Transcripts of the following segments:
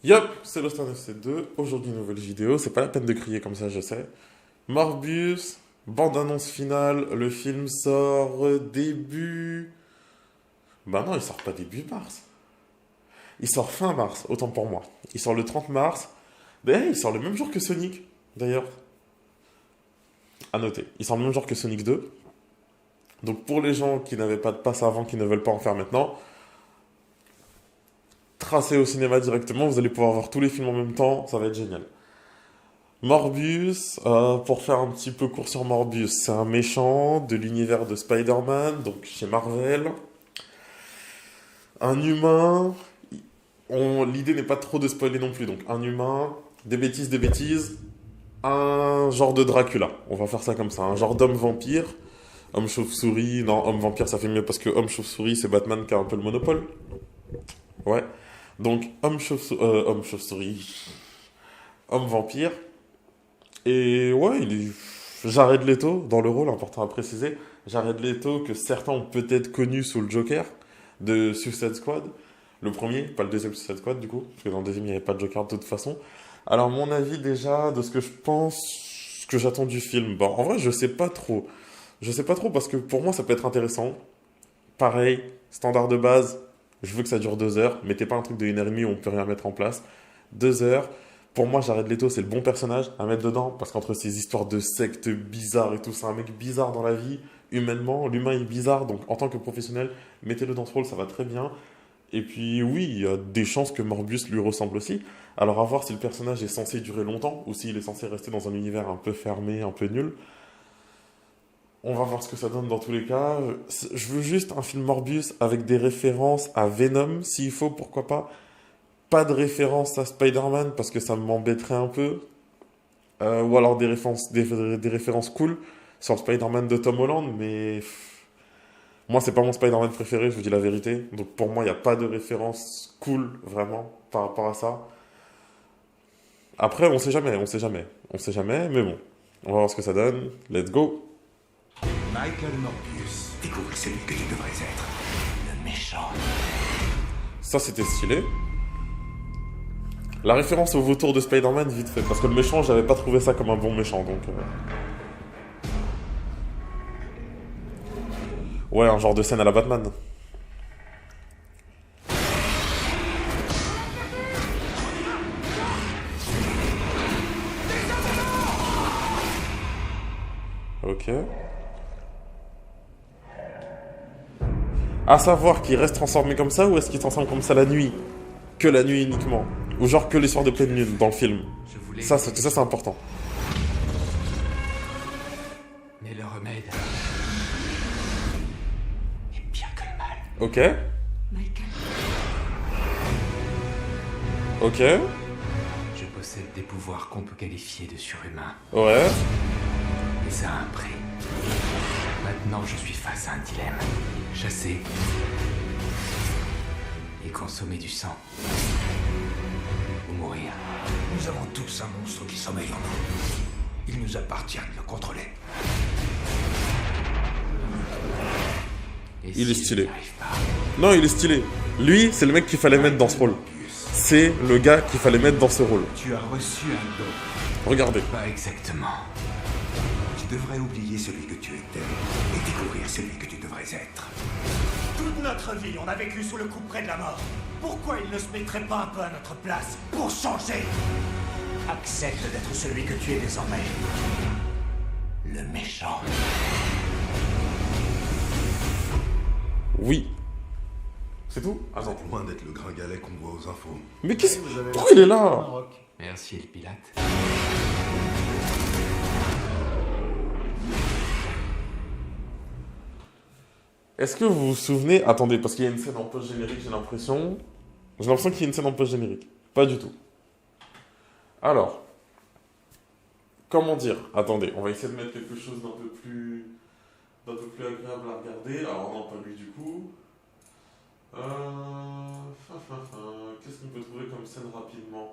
Yop, c'est Lost en FC2. Aujourd'hui, nouvelle vidéo. C'est pas la peine de crier comme ça, je sais. Morbius, bande-annonce finale. Le film sort début. Bah non, il sort pas début mars. Il sort fin mars, autant pour moi. Il sort le 30 mars. D'ailleurs, il sort le même jour que Sonic, d'ailleurs. À noter. Il sort le même jour que Sonic 2. Donc pour les gens qui n'avaient pas de passe avant, qui ne veulent pas en faire maintenant, tracez au cinéma directement, vous allez pouvoir voir tous les films en même temps, ça va être génial. Morbius, pour faire un petit peu court sur Morbius, c'est un méchant de l'univers de Spider-Man, donc chez Marvel. Un humain, l'idée n'est pas trop de spoiler non plus, donc un humain, des bêtises, un genre de Dracula, on va faire ça comme ça, un genre d'homme vampire, homme chauve-souris, non, homme vampire ça fait mieux parce que homme chauve-souris c'est Batman qui a un peu le monopole. Ouais. Donc, homme chauve-souris, homme vampire. Et ouais, il est Jared Leto dans le rôle, important à préciser. Jared Leto, que certains ont peut-être connu sous le Joker de Suicide Squad. Le premier, pas le deuxième Suicide Squad du coup, parce que dans le deuxième il n'y avait pas de Joker de toute façon. Alors, mon avis déjà, de ce que je pense, ce que j'attends du film. Bon, en vrai, je sais pas trop. Je sais pas trop parce que pour moi ça peut être intéressant. Pareil, standard de base. Je veux que ça dure 2 heures. Mettez pas un truc de 1h30 où on peut rien mettre en place. 2 heures. Pour moi, Jared Leto, c'est le bon personnage à mettre dedans. Parce qu'entre ces histoires de sectes bizarres et tout, c'est un mec bizarre dans la vie. Humainement, l'humain est bizarre. Donc, en tant que professionnel, mettez-le dans ce rôle, ça va très bien. Et puis, oui, il y a des chances que Morbius lui ressemble aussi. Alors, à voir si le personnage est censé durer longtemps ou s'il est censé rester dans un univers un peu fermé, un peu nul. On va voir ce que ça donne dans tous les cas. Je veux juste un film Morbius avec des références à Venom, s'il faut, pourquoi pas. Pas de référence à Spider-Man, parce que ça m'embêterait un peu. Ou alors des références cool sur le Spider-Man de Tom Holland, mais moi, c'est pas mon Spider-Man préféré, je vous dis la vérité. Donc pour moi, il n'y a pas de référence cool, vraiment, par rapport à ça. Après, on sait jamais, mais bon. On va voir ce que ça donne. Let's go! Michael Morbius, découvre celui que tu devrais être. Le méchant. Ça, c'était stylé. La référence au vautour de Spider-Man, vite fait. Parce que le méchant, j'avais pas trouvé ça comme un bon méchant, donc... Ouais, un genre de scène à la Batman. Ok. À savoir qu'il reste transformé comme ça ou est-ce qu'il se transforme comme ça la nuit? Que la nuit uniquement. Ou genre que les soirs de pleine lune dans le film. Ça, c'est important. Mais le remède est pire que le mal. Ok. Michael. Ok. Je possède des pouvoirs qu'on peut qualifier de surhumains. Ouais. Et ça a un prix. Maintenant, je suis face à un dilemme. Chasser et consommer du sang. Ou mourir. Nous avons tous un monstre qui sommeille en nous. Il nous appartient de le contrôler. Et Il est si je stylé. n'y arrive pas, Non, il est stylé. Lui, c'est le mec qu'il fallait mettre dans ce rôle. C'est le gars qu'il fallait mettre dans ce rôle. Tu as reçu un don. Regardez. pas exactement. Tu devrais oublier celui que tu étais et découvrir celui que tu devrais être. Toute notre vie, on a vécu sous le coup près de la mort. Pourquoi il ne se mettrait pas un peu à notre place pour changer? Accepte d'être celui que tu es désormais. Le méchant. Oui. C'est tout? Vous êtes loin d'être le gringalet qu'on voit aux infos. Mais qu'est-ce... Pourquoi il est là? Merci, El Pilate. Est-ce que vous vous souvenez... Attendez, parce qu'il y a une scène en post-générique, j'ai l'impression... J'ai l'impression qu'il y a une scène en post-générique. Pas du tout. Alors... Comment dire? Attendez, on va essayer de mettre quelque chose d'un peu plus agréable à regarder. Alors non, pas lui du coup. Qu'est-ce qu'on peut trouver comme scène rapidement?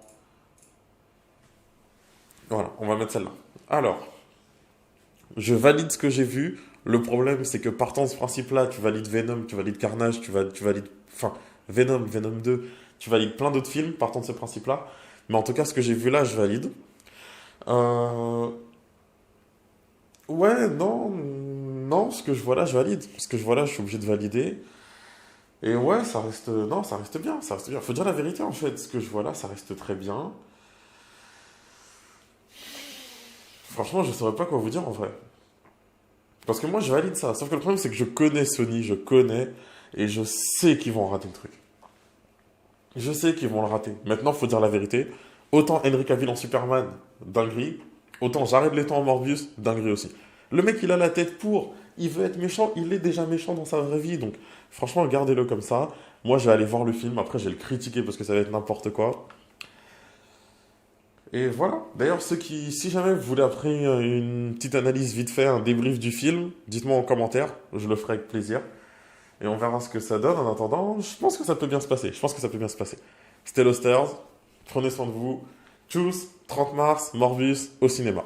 Voilà, on va mettre celle-là. Alors, je valide ce que j'ai vu. Le problème, c'est que partant de ce principe-là, tu valides Venom, tu valides Carnage, tu valides... Enfin, Venom 2, tu valides plein d'autres films partant de ce principe-là. Mais en tout cas, ce que j'ai vu là, je valide. Ouais, non, ce que je vois là, je valide. Ce que je vois là, je suis obligé de valider. Et ouais, ça reste, non, ça reste bien, ça reste bien. Faut dire la vérité, en fait, ce que je vois là, ça reste très bien. Franchement, je saurais pas quoi vous dire en vrai. Parce que moi, je valide ça. Sauf que le problème, c'est que je connais Sony, je connais, et je sais qu'ils vont rater le truc. Je sais qu'ils vont le rater. Maintenant, faut dire la vérité. Autant Henry Cavill en Superman, dinguerie. Autant Jared Leto en Morbius, dinguerie aussi. Le mec, il a la tête pour. Il veut être méchant, il est déjà méchant dans sa vraie vie. Donc, franchement, gardez-le comme ça. Moi, je vais aller voir le film. Après, je vais le critiquer parce que ça va être n'importe quoi. Et voilà. D'ailleurs, si jamais vous voulez après une petite analyse vite fait, un débrief du film, dites-moi en commentaire. Je le ferai avec plaisir. Et on verra ce que ça donne. En attendant, je pense que ça peut bien se passer. C'était Losters. Prenez soin de vous. Tchuss, 30 mars, Morbius au cinéma.